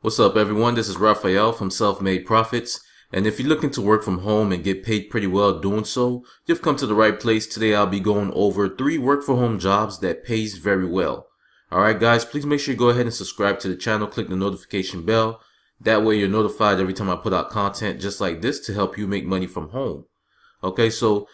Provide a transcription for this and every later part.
What's up, everyone? This is Raphael from SelfMade Profits. And if you're looking to work from home and get paid pretty well doing so, you've come to the right place. Today, I'll be going over 3 work from home jobs that pays very well. Alright, guys, please make sure you go ahead and subscribe to the channel. Click the notification bell. That way, you're notified every time I put out content just like this to help you make money from home. Okay, so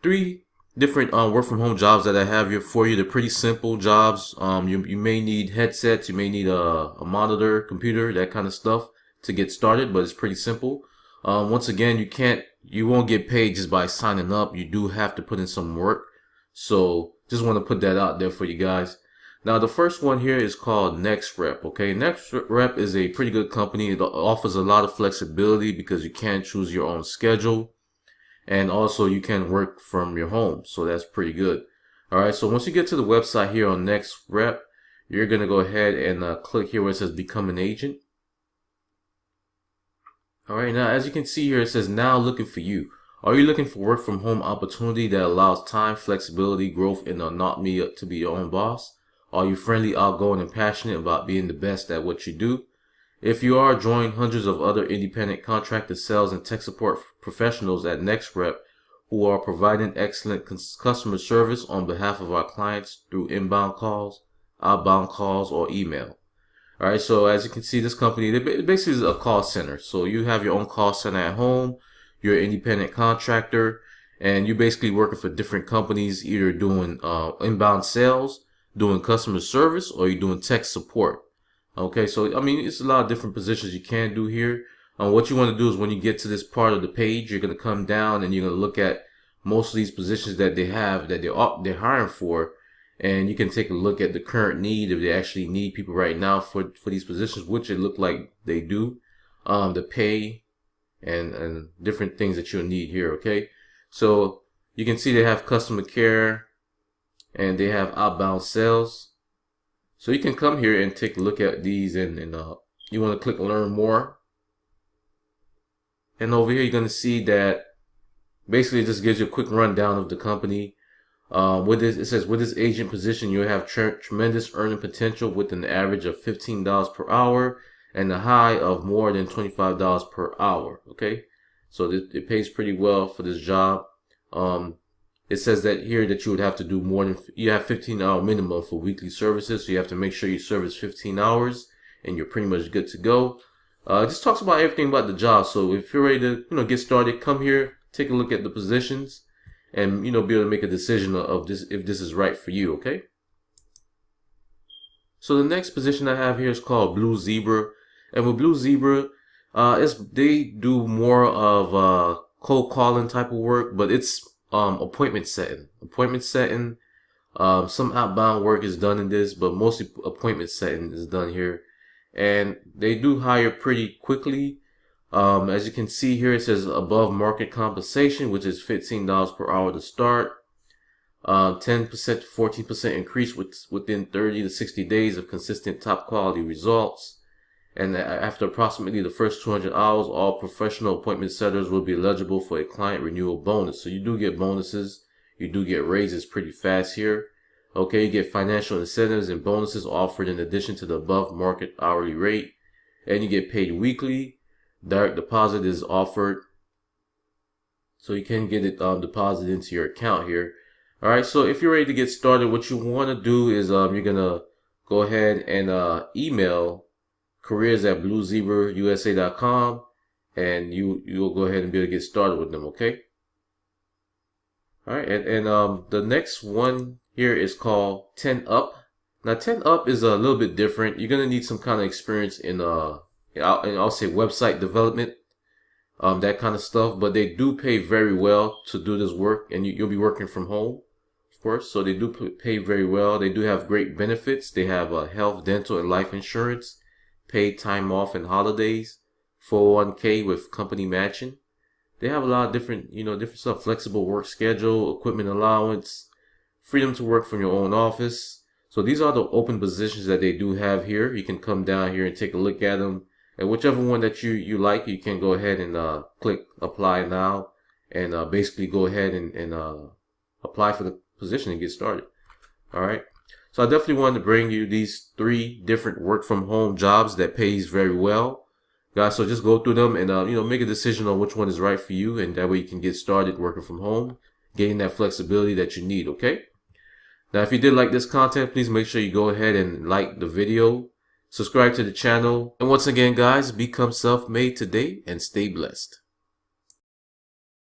3 different work from home jobs that I have here for you. They're pretty simple jobs. You may need headsets, you may need a monitor, computer, that kind of stuff to get started, but it's pretty simple. Once again, you won't get paid just by signing up. You do have to put in some work. So just want to put that out there for you guys. Now, the first one here is called NextRep. Okay, NextRep is a pretty good company. It offers a lot of flexibility because you can choose your own schedule. And also you can work from your home. So that's pretty good. Alright, so once you get to the website here on NextRep, you're going to go ahead and click here where it says become an agent. Alright, now as you can see here, it says now looking for you. Are you looking for work from home opportunity that allows time, flexibility, growth, and not me to be your own boss? Are you friendly, outgoing, and passionate about being the best at what you do? If you are, join hundreds of other independent contractor sales and tech support professionals at NextRep who are providing excellent customer service on behalf of our clients through inbound calls, outbound calls, or email. Alright, so as you can see, this company, it basically is a call center. So you have your own call center at home, you're an independent contractor, and you're basically working for different companies, either doing inbound sales, doing customer service, or you're doing tech support. Okay, so I mean, it's a lot of different positions you can do here. What you want to do is when you get to this part of the page, you're going to come down and you're going to look at most of these positions that they have that they're hiring for, and you can take a look at the current need, if they actually need people right now for these positions, which it look like they do. The pay and different things that you'll need here. Okay, so you can see they have customer care and they have outbound sales. So you can come here and take a look at these, and you want to click learn more. And over here, you're going to see that basically it just gives you a quick rundown of the company. It says with this agent position, you have tremendous earning potential with an average of $15 per hour and a high of more than $25 per hour. Okay, so it pays pretty well for this job. It says that here that you would have to do more than, you have 15-hour minimum for weekly services. So you have to make sure you service 15 hours and you're pretty much good to go. It just talks about everything about the job. So if you're ready to, get started, come here, take a look at the positions and, be able to make a decision of this, if this is right for you. Okay. So the next position I have here is called Blue Zebra. And with Blue Zebra, they do more of, cold calling type of work, but it's appointment setting. Some outbound work is done in this, but mostly appointment setting is done here. And they do hire pretty quickly. As you can see here, it says above market compensation, which is $15 per hour to start. 10% to 14% increase within 30 to 60 days of consistent top quality results. And after approximately the first 200 hours, all professional appointment setters will be eligible for a client renewal bonus. So you do get bonuses. You do get raises pretty fast here. Okay, you get financial incentives and bonuses offered in addition to the above market hourly rate. And you get paid weekly. Direct deposit is offered. So you can get it deposited into your account here. Alright, so if you're ready to get started, what you want to do is you're going to go ahead and email careers@bluezebrausa.com, and you'll go ahead and be able to get started with them. Okay. All right, and the next one here is called 10 Up. Now 10 Up is a little bit different. You're gonna need some kind of experience in I'll say website development, that kind of stuff. But they do pay very well to do this work, and you'll be working from home, of course. So they do pay very well. They do have great benefits. They have health, dental, and life insurance, paid time off and holidays, 401k with company matching. They have a lot of different stuff, flexible work schedule, equipment allowance, freedom to work from your own office. So these are the open positions that they do have here. You can come down here and take a look at them. And whichever one that you like, you can go ahead and click apply now and basically go ahead and apply for the position and get started. All right. So I definitely wanted to bring you these 3 different work from home jobs that pays very well, guys. So just go through them and make a decision on which one is right for you, and that way you can get started working from home, getting that flexibility that you need. Okay. Now, if you did like this content, please make sure you go ahead and like the video, subscribe to the channel, and once again, guys, become self-made today and stay blessed.